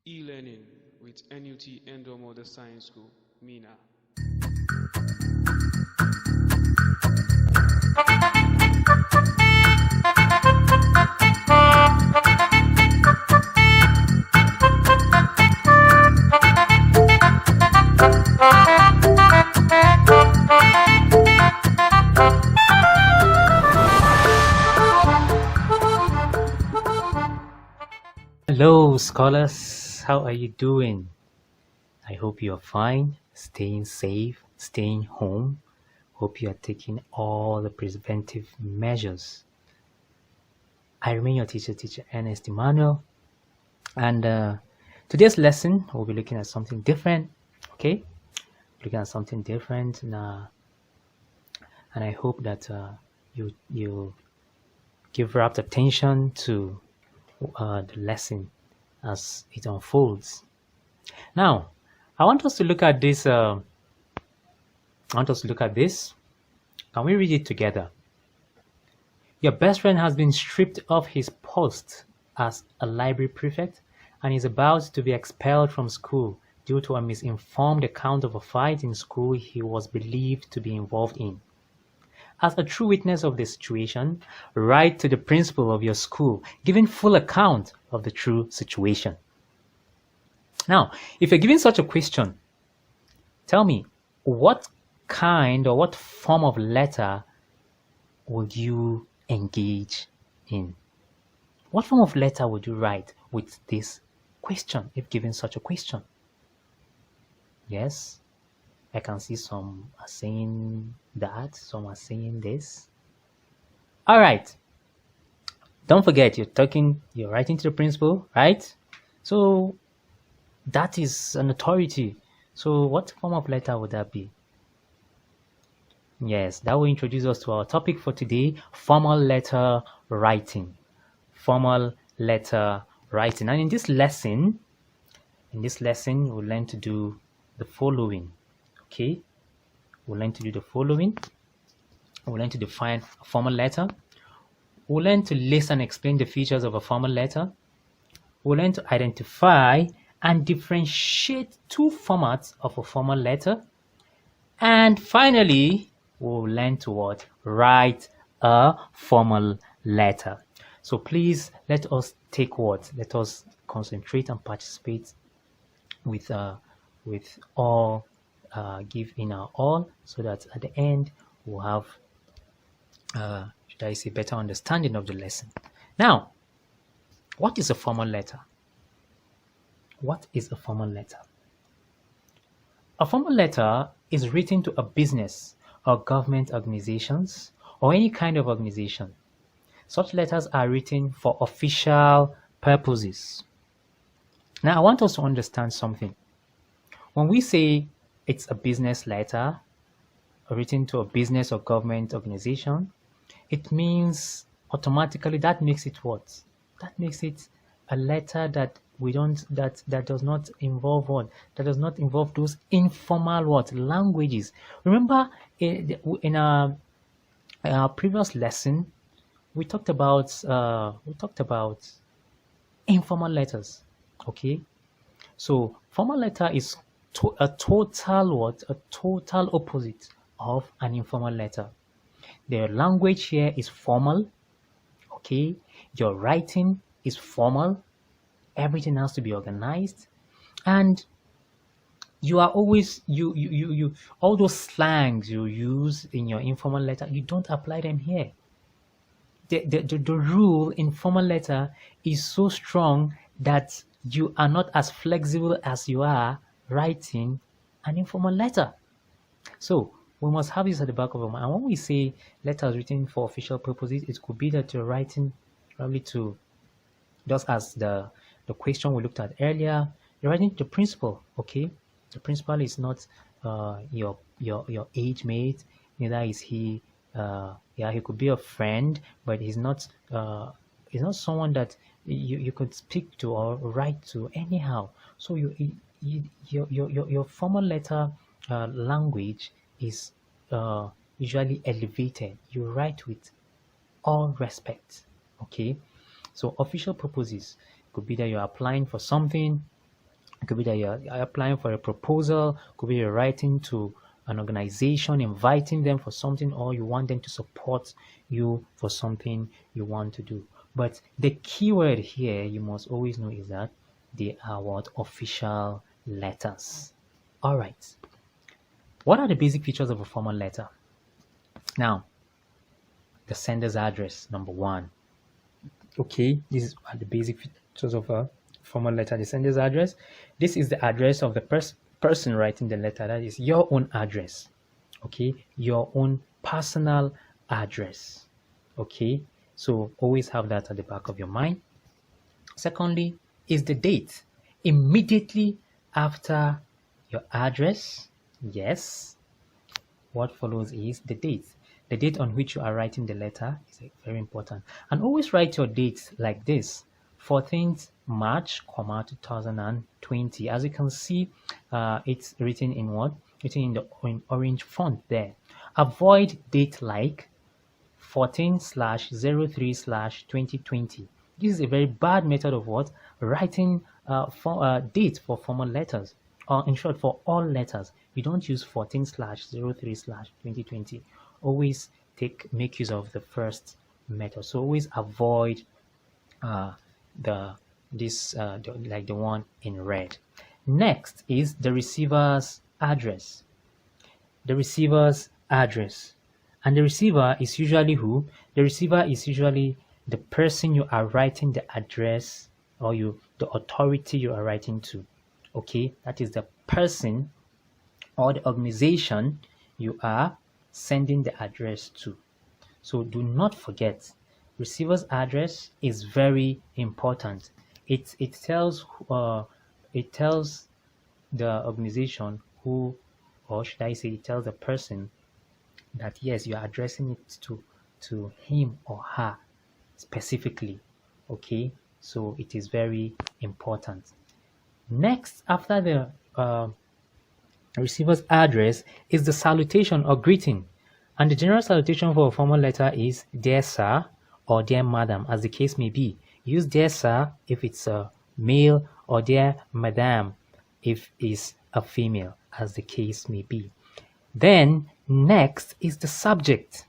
E-learning with NUT Endomodel Science School, MENA. Hello, scholars. How are you doing? I hope you are fine, staying safe, staying home. Hope you are taking all the preventive measures. I remain your teacher Ernest Emmanuel, and today's lesson we'll be looking at something different. Okay, looking at something different, and I hope that you give rapt attention to the lesson as it unfolds. Now, I want us to look at this. Can we read it together? Your best friend has been stripped of his post as a library prefect and is about to be expelled from school due to a misinformed account of a fight in school he was believed to be involved in. As a true witness of the situation, write to the principal of your school, giving full account of the true situation. Now, if you're given such a question, tell me, what kind or what form of letter would you engage in? What form of letter would you write with this question if given such a question? Yes, I can see some are saying that, some are saying this. All right. Don't forget, you're writing to the principal, right? So that is an authority. So what form of letter would that be? Yes, that will introduce us to our topic for today, formal letter writing. Formal letter writing. And in this lesson, we'll learn to do the following. Okay? We'll learn to do the following. We'll learn to define a formal letter. We'll learn to list and explain the features of a formal letter. We'll learn to identify and differentiate two formats of a formal letter. And finally, we'll learn to write a formal letter. So please let us let us concentrate and participate with all, give in our all, so that at the end we'll have better understanding of the lesson. Now, what is a formal letter? What is a formal letter? A formal letter is written to a business or government organizations or any kind of organization. Such letters are written for official purposes. Now, I want us to understand something. When we say it's a business letter written to a business or government organization, it means automatically that makes it what? That makes it a letter that that does not involve that does not involve those informal languages. Remember, in our previous lesson, we talked about informal letters. Okay, so formal letter is a total opposite of an informal letter. The language here is formal. Okay, your writing is formal. Everything has to be organized, and you are always you all those slangs you use in your informal letter, you don't apply them here. The rule in formal letter is so strong that you are not as flexible as you are writing an informal letter. So we must have this at the back of our mind. And when we say letters written for official purposes, it could be that you're writing probably to, just as the question we looked at earlier, you're writing to the principal. Okay, the principal is not your age mate, neither is he. He could be a friend, but he's not someone that you could speak to or write to anyhow. So your formal letter language is usually elevated. You write with all respect. Okay, so official purposes could be that you're applying for something, It could be that you're applying for a proposal, it could be you're writing to an organization, inviting them for something, or you want them to support you for something you want to do. But the key word here you must always know is that they are what? Official letters. All right. What are the basic features of a formal letter? Now, the sender's address, number one. Okay, these are the basic features of a formal letter. The sender's address. This is the address of the person writing the letter. That is your own address. Okay, your own personal address. Okay, so always have that at the back of your mind. Secondly, is the date. Immediately after your address, yes, what follows is the date. The date on which you are writing the letter is very important. And always write your dates like this: 14th March, 2020. As you can see, it's written in what? Written in orange font there. Avoid date like 14/03/2020. This is a very bad method of what? Writing dates for formal letters, or in short, for all letters. You don't use 14/03/2020. Always make use of the first method. So always avoid like the one in red. Next is the receiver's address. The receiver's address. And the receiver is usually who? The receiver is usually the person you are writing the address, or the authority you are writing to. Okay, that is the person or the organization you are sending the address to. So do not forget, receiver's address is very important. It tells the organization who, or should I say, it tells the person that yes, you are addressing it to him or her specifically. Okay, so it is very important. Next, after the receiver's address, is the salutation or greeting. And the general salutation for a formal letter is dear sir or dear madam, as the case may be. Use dear sir if it's a male, or dear madam if it's a female, as the case may be. Then next is the subject.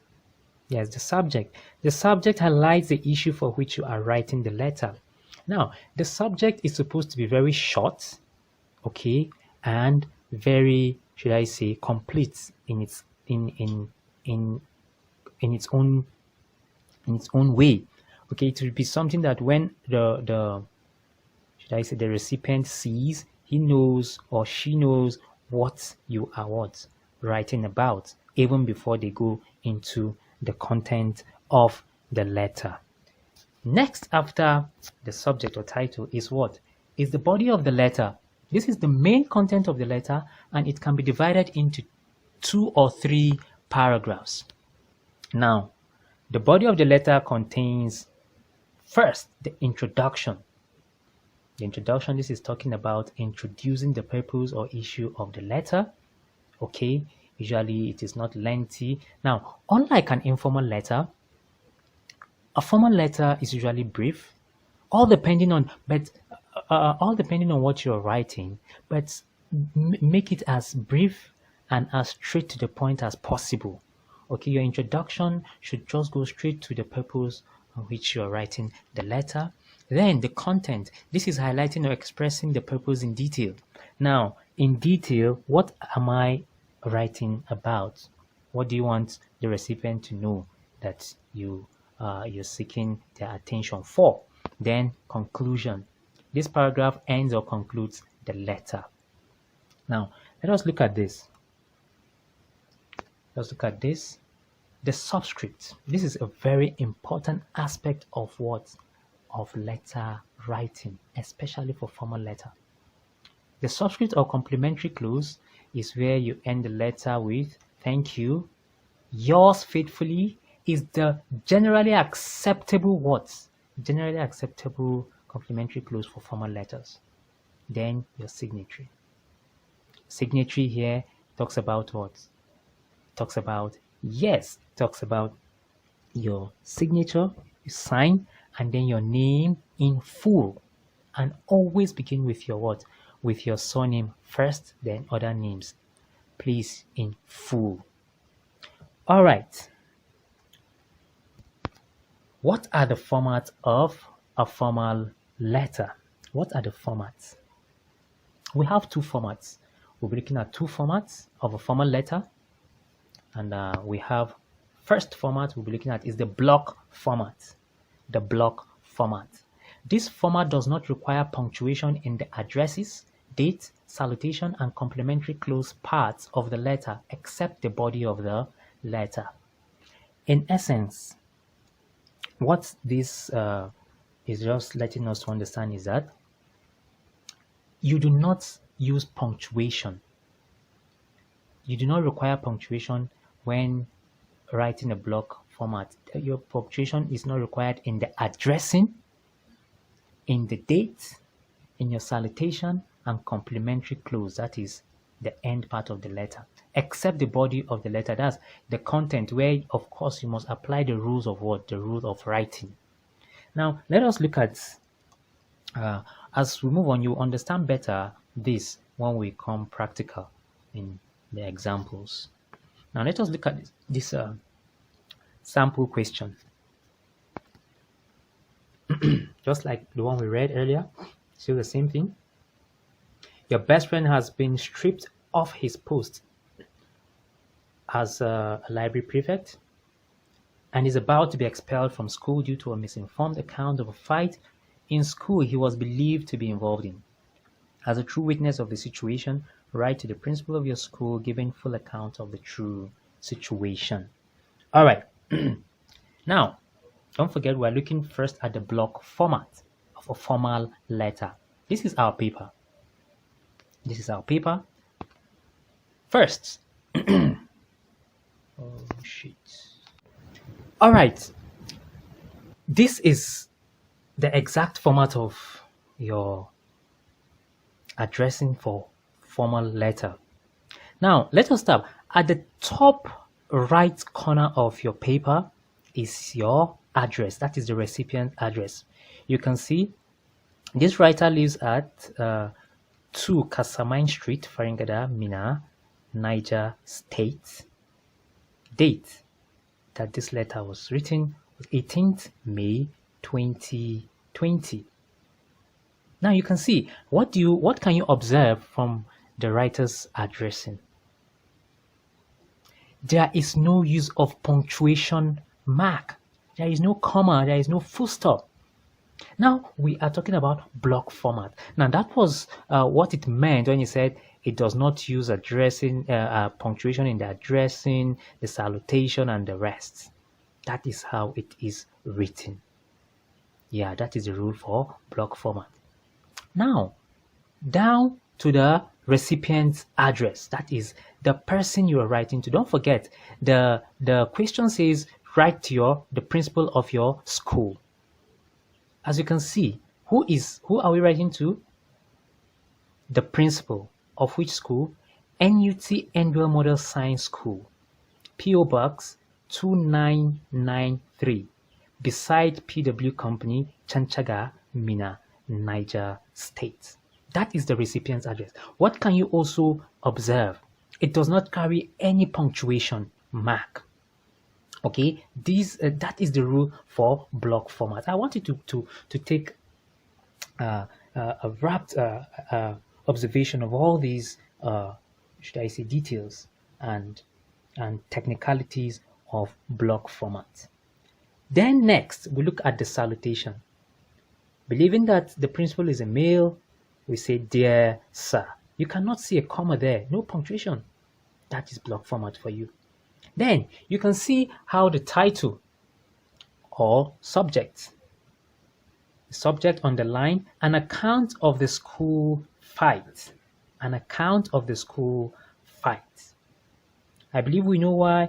Yes, the subject. The subject highlights the issue for which you are writing the letter. Now, the subject is supposed to be very short, okay, and very, should I say, complete in its own way. Okay, it will be something that when the recipient sees, he knows or she knows what you are writing about, even before they go into the content of the letter. Next, after the subject or title, is what? Is the body of the letter. This is the main content of the letter, and it can be divided into 2 or 3 paragraphs. Now, the body of the letter contains first the introduction. The introduction, this is talking about introducing the purpose or issue of the letter. Okay, usually it is not lengthy. Now, unlike an informal letter, a formal letter is usually brief, all depending on what you're writing, but make it as brief and as straight to the point as possible. Okay, your introduction should just go straight to the purpose on which you're writing the letter. Then the content, this is highlighting or expressing the purpose in detail. Now, in detail, what am I writing about? What do you want the recipient to know that you're seeking their attention for? Then conclusion. This paragraph ends or concludes the letter. Now, let us look at this. Let's look at this. The subscript. This is a very important aspect of what? Of letter writing, especially for formal letter. The subscript or complementary clause is where you end the letter with thank you, yours faithfully, is the generally acceptable words, generally acceptable complementary clause for formal letters. Then your signature. Signature here talks about what? Talks about your signature, you sign, and then your name in full. And always begin with your what? with your surname first, then other names. Please, in full. All right. What are the formats of a formal letter? What are the formats? We have two formats. We'll be looking at two formats of a formal letter. And we have first format we'll be looking at is the block format. The block format. This format does not require punctuation in the addresses, date, salutation, and complementary close parts of the letter except the body of the letter. In essence, what this is just letting us to understand is that you do not use punctuation. You do not require punctuation when writing a block format. Your punctuation is not required in the addressing, in the date, in your salutation, and complementary close. That is the end part of the letter, except the body of the letter. That's the content where, of course, you must apply the rules of what? The rules of writing. Now, let us look at, as we move on, you understand better this when we come practical in the examples. Now, let us look at this sample question. Just like the one we read earlier, still the same thing. Your best friend has been stripped of his post as a library prefect and is about to be expelled from school due to a misinformed account of a fight in school he was believed to be involved in. As a true witness of the situation, write to the principal of your school giving full account of the true situation. All right. Now, don't forget we're looking first at the block format of a formal letter. This is our paper. This is our paper. First. Oh, shit. All right. This is the exact format of your addressing for formal letter. Now, let us start. At the top right corner of your paper is your address. That is the recipient address. You can see this writer lives at 2 Casamine Street, Faringada, Minna, Niger State. Date that this letter was written was 18th May 2020. Now you can see what can you observe from the writer's addressing? There is no use of punctuation mark. There is no comma, there is no full stop. Now we are talking about block format. Now that was what it meant when he said it does not use addressing punctuation in the addressing, the salutation, and the rest. That is how it is written. Yeah, that is the rule for block format. Now, down to the recipient's address. That is the person you are writing to. Don't forget, the question says write to the principal of your school. As you can see, who are we writing to? The principal of which school? NUT Endwell Model Science School, PO Box 2993, beside PW Company, Chanchaga, Minna, Niger State. That is the recipient's address. What can you also observe? It does not carry any punctuation mark. Okay, that is the rule for block format. I want you to take a wrapped observation of all these, should I say, details and technicalities of block format. Then next, we look at the salutation. Believing that the principal is a male, we say, dear sir. You cannot see a comma there, no punctuation. That is block format for you. Then you can see how the title or subject underline an account of the school fight. An account of the school fight. I believe we know why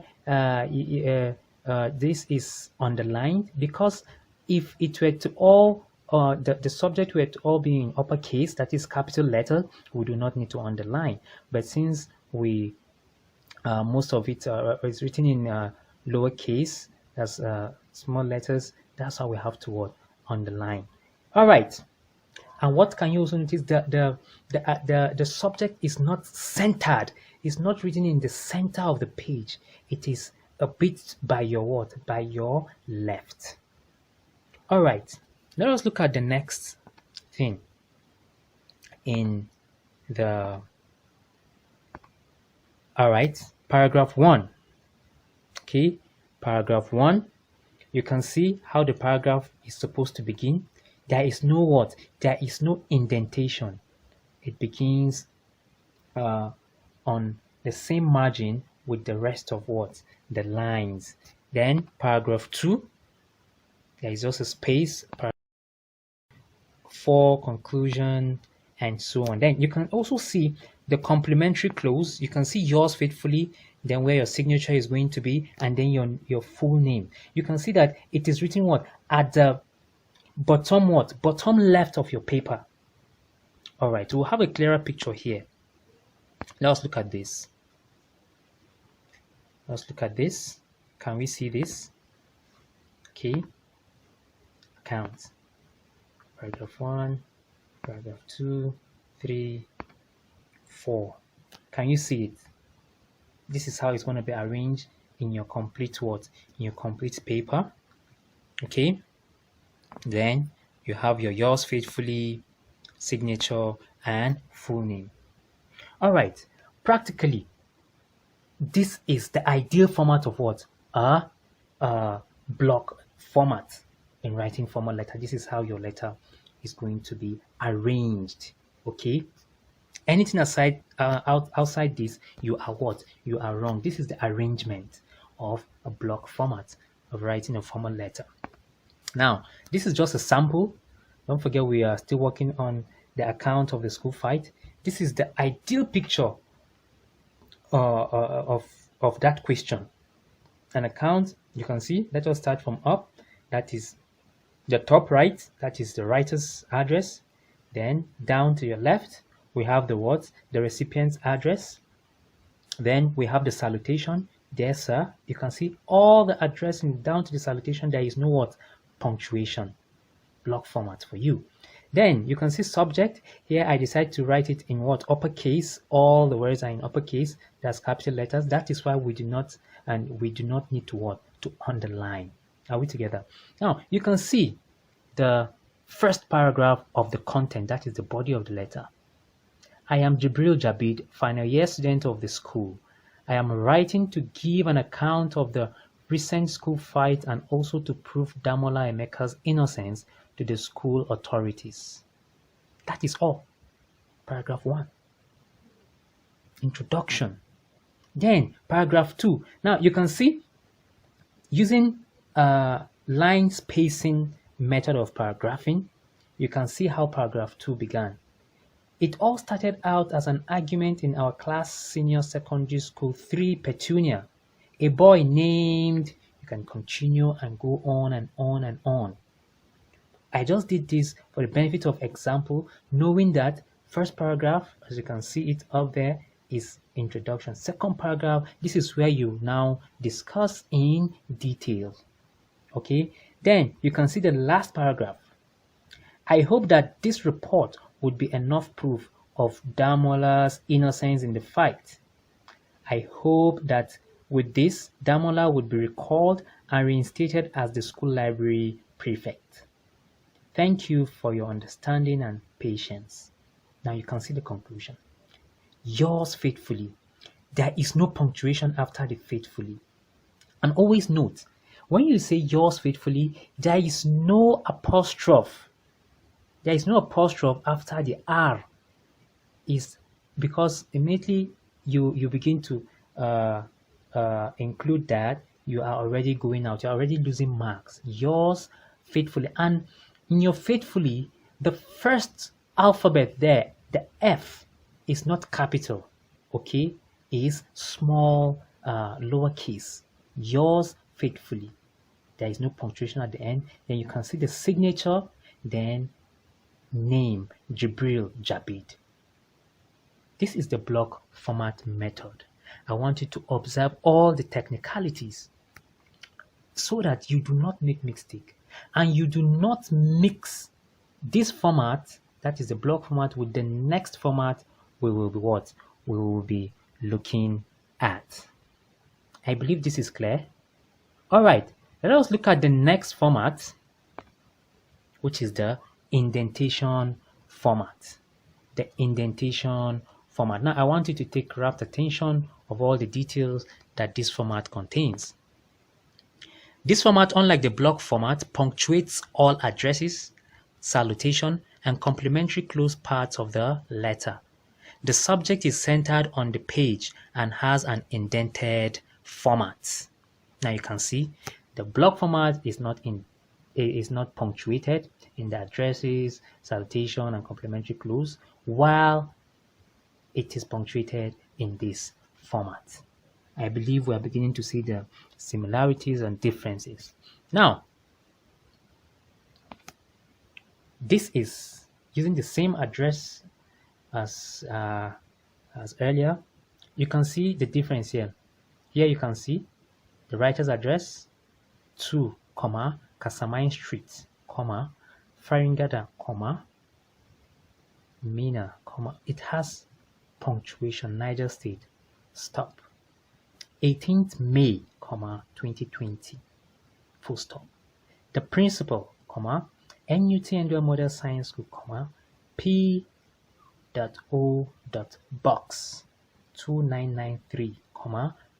this is underlined, because if it were to all the subject were to all be in uppercase, that is capital letter, we do not need to underline. But since we most of it is written in lowercase, that's small letters, that's how we have to underline. All right. And what can you also notice? The subject is not centered. It's not written in the center of the page. It is a bit by your what? By your left. All right. Let us look at the next thing in the. All right. Paragraph 1. Okay. Paragraph 1. You can see how the paragraph is supposed to begin. There is no what? There is no indentation. It begins on the same margin with the rest of what? The lines. Then paragraph 2, there is also space for conclusion and so on. Then you can also see the complementary clause. You can see yours faithfully, then where your signature is going to be, and then your full name. You can see that it is written what? At the bottom what? Bottom left of your paper. All right, we'll have a clearer picture here. Let's look at this. Let's look at this. Can we see this? Okay. Count. Paragraph 1, paragraph 2, 3, 4. Can you see it? This is how it's going to be arranged in your complete what? In your complete paper. Okay. Then you have your yours faithfully, signature, and full name. All right. Practically, this is the ideal format of what? A block format in writing formal letter. This is how your letter is going to be arranged. Okay. Anything aside outside this, you are what? You are wrong. This is the arrangement of a block format of writing a formal letter. Now, this is just a sample. Don't forget we are still working on the account of the school fight. This is the ideal picture of that question. An account, you can see, let us start from up. That is the top right, that is the writer's address. Then down to your left, we have the words, the recipient's address. Then we have the salutation. There, sir, you can see all the addressing down to the salutation. There is no what? Punctuation. Block format for you. Then you can see subject. Here I decide to write it in what? Uppercase. All the words are in uppercase. That's capital letters. That is why we do not need to what? To underline. Are we together? Now you can see the first paragraph of the content. That is the body of the letter. I am Jibril Jabid, final year student of the school. I am writing to give an account of the recent school fight and also to prove Damola Emeka's innocence to the school authorities. That is all. Paragraph 1. Introduction. Then paragraph 2. Now you can see using line spacing method of paragraphing, you can see how paragraph 2 began. It all started out as an argument in our class senior secondary school 3 Petunia. A boy named, you can continue and go on and on and on. I just did this for the benefit of example, knowing that first paragraph, as you can see it up there, is introduction. Second paragraph, this is where you now discuss in detail. Okay, then you can see the last paragraph. I hope that this report would be enough proof of Damola's innocence in the fight. I hope that with this, Damola would be recalled and reinstated as the school library prefect. Thank you for your understanding and patience. Now you can see the conclusion. Yours faithfully. There is no punctuation after the faithfully. And always note, when you say yours faithfully, there is no apostrophe. There is no apostrophe after the R. Is because immediately you begin to include that, you are already going out. You're already losing marks. Yours faithfully. And in your faithfully, the first alphabet there, the F, is not capital. Okay? Is small, lowercase. Yours faithfully. There is no punctuation at the end. Then you can see the signature. Then name, Jibril Jabid. This is the block format method. I want you to observe all the technicalities so that you do not make mistake and you do not mix this format, That is the block format with the next format we will be what? We will be looking at. I believe this is clear. All right, let us look at the next format, which is the indentation format. The indentation format. Now, I want you to take rapt attention of all the details that this format contains. This format, unlike the block format, punctuates all addresses, salutation, and complementary close parts of the letter. The subject is centered on the page and has an indented format. Now you can see the block format is not punctuated in the addresses, salutation, and complementary close, while it is punctuated in this format. I believe we are beginning to see the similarities and differences. Now, this is using the same address as earlier. You can see the difference here. Here you can see the writer's address 2, Casamine Street, Faringada, Mina, it has punctuation, Niger State, stop. 18th May, 2020, full stop. The principal, NUT Model Science School, P.O.box 2993,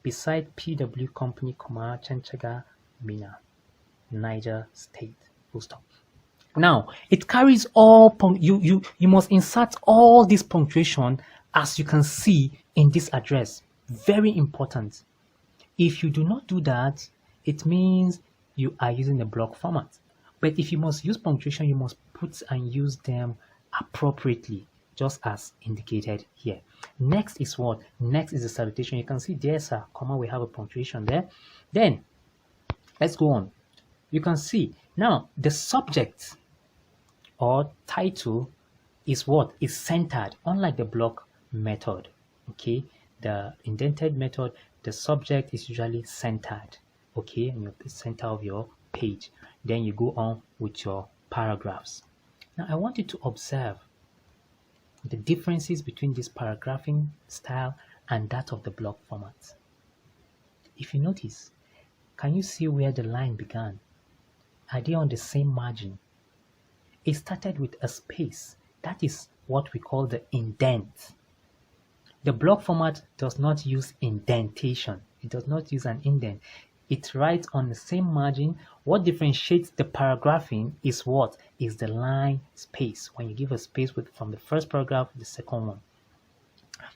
beside PW Company, Chanchaga, Mina, Niger State, full stop. Now, it carries all, you must insert all this punctuation as you can see in this address. Very important. If you do not do that, it means you are using the block format. But if you must use punctuation, you must put and use them appropriately, just as indicated here. Next is what? Next is the salutation. You can see there, sir, we have a punctuation there. Then, let's go on. You can see, now, the subject or title is what? Is centered, unlike the block method. Okay, the indented method, the subject is usually centered, okay, in the center of your page. Then you go on with your paragraphs. Now, I want you to observe the differences between this paragraphing style and that of the block format. If you notice, can you see where the line began? Are they on the same margin? It started with a space. That is what we call the indent. The block format does not use indentation. It does not use an indent. It writes on the same margin. What differentiates the paragraphing is what? Is the line space. When you give a space from the first paragraph to the second one.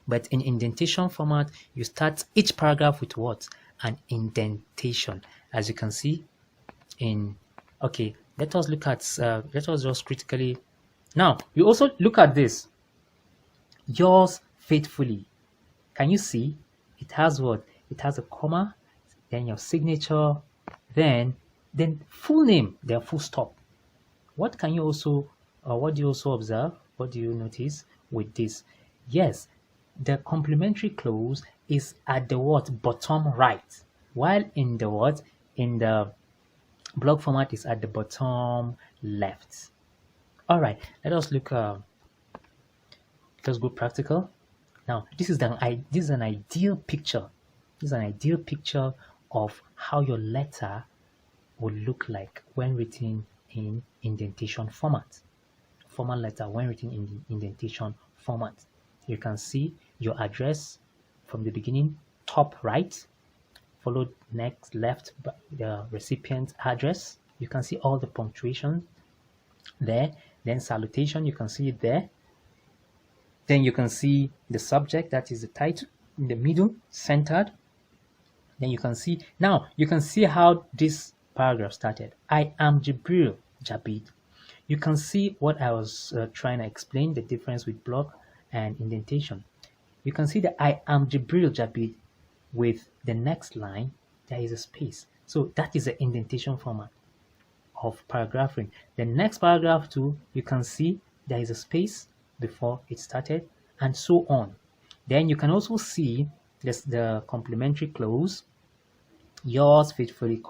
But in indentation format, you start each paragraph with what? An indentation. As you can see okay, let us look at, let us just critically. Now, you also look at this. Yours faithfully. Can you see? It has what? It has a comma, then your signature, then full name, then full stop. What can you also, what do you also observe? What do you notice with this? Yes, the complementary clause is at the what? Bottom right, while in the what? In the block format is at the bottom left. All right, let us look. Let's go practical. Now, this is an ideal picture. This is an ideal picture of how your letter would look like when written in indentation format. Formal letter when written in indentation format. You can see your address from the beginning, top right, followed next left by the recipient's address. You can see all the punctuation there. Then salutation, you can see it there. Then you can see the subject, that is the title, in the middle, centered. Then you can see, now you can see how this paragraph started. I am Jibril Jabid. You can see what I was trying to explain, the difference with block and indentation. You can see that I am Jibril Jabid with the next line, there is a space. So that is the indentation format of paragraphing. The next paragraph too, you can see there is a space before it started, and so on. Then you can also see the complementary clause, yours faithfully,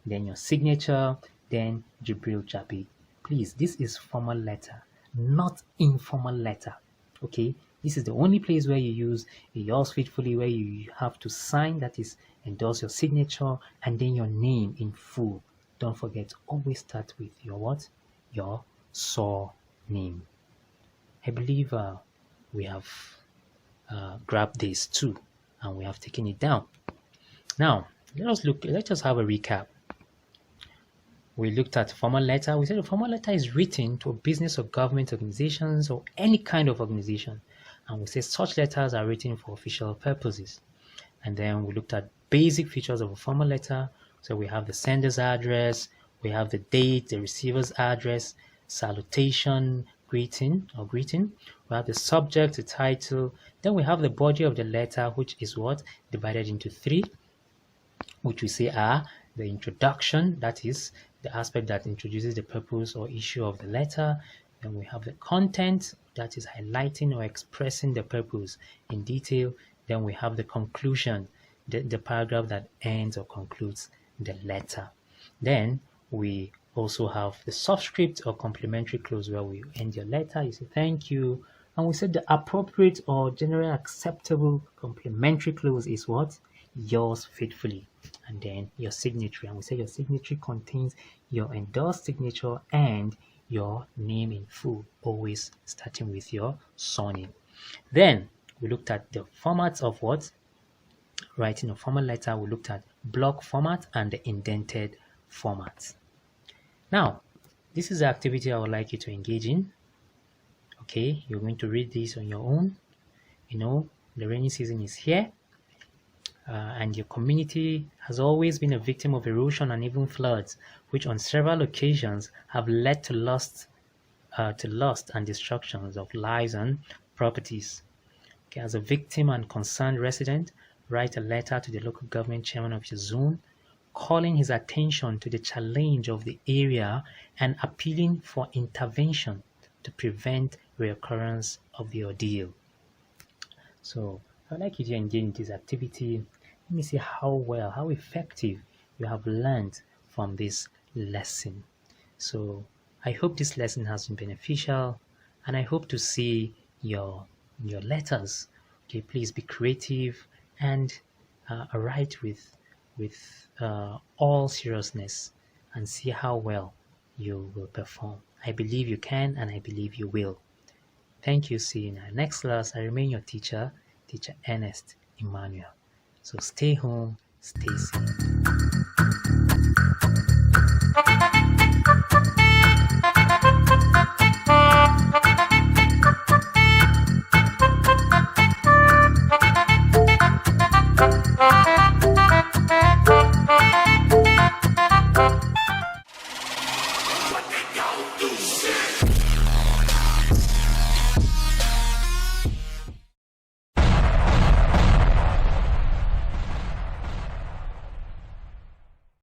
then your signature, then Jibril Jabid. Please, this is formal letter. not informal letter. Okay, this is the only place where you use a yours faithfully, where you have to sign, that is, endorse your signature, and then your name in full. Don't forget, always start with your what? Your surname. I believe we have grabbed this too, and we have taken it down. Now, let us have a recap. We looked at formal letter. We said a formal letter is written to a business or government organizations or any kind of organization. And we said such letters are written for official purposes. And then we looked at basic features of a formal letter. So we have the sender's address, we have the date, the receiver's address, salutation, greeting. We have the subject, the title. Then we have the body of the letter, which is what? Divided into three, which we say are the introduction, that is the aspect that introduces the purpose or issue of the letter. Then we have the content, that is highlighting or expressing the purpose in detail. Then we have the conclusion, the paragraph that ends or concludes the letter. Then we also have the subscript or complementary clause, where we end your letter, you say thank you. And we said the appropriate or generally acceptable complementary clause is what? Yours faithfully. And then your signature. And we say your signature contains your endorsed signature and your name in full, always starting with your surname. Then we looked at the formats of what? Writing a formal letter. We looked at block format and the indented format. Now, this is the activity I would like you to engage in. Okay, you're going to read this on your own. You know, the rainy season is here. And your community has always been a victim of erosion and even floods, which on several occasions have led to loss and destructions of lives and properties. Okay, as a victim and concerned resident, write a letter to the local government chairman of your zone, calling his attention to the challenge of the area and appealing for intervention to prevent reoccurrence of the ordeal. So I'd like you to engage in this activity. Let me see how effective you have learned from this lesson. So I hope this lesson has been beneficial, and I hope to see your letters. Okay, please be creative and write with all seriousness, and see how well you will perform. I believe you can, and I believe you will. Thank you. See you in our next class. I remain your teacher, Teacher Ernest Emmanuel. So stay home, stay safe.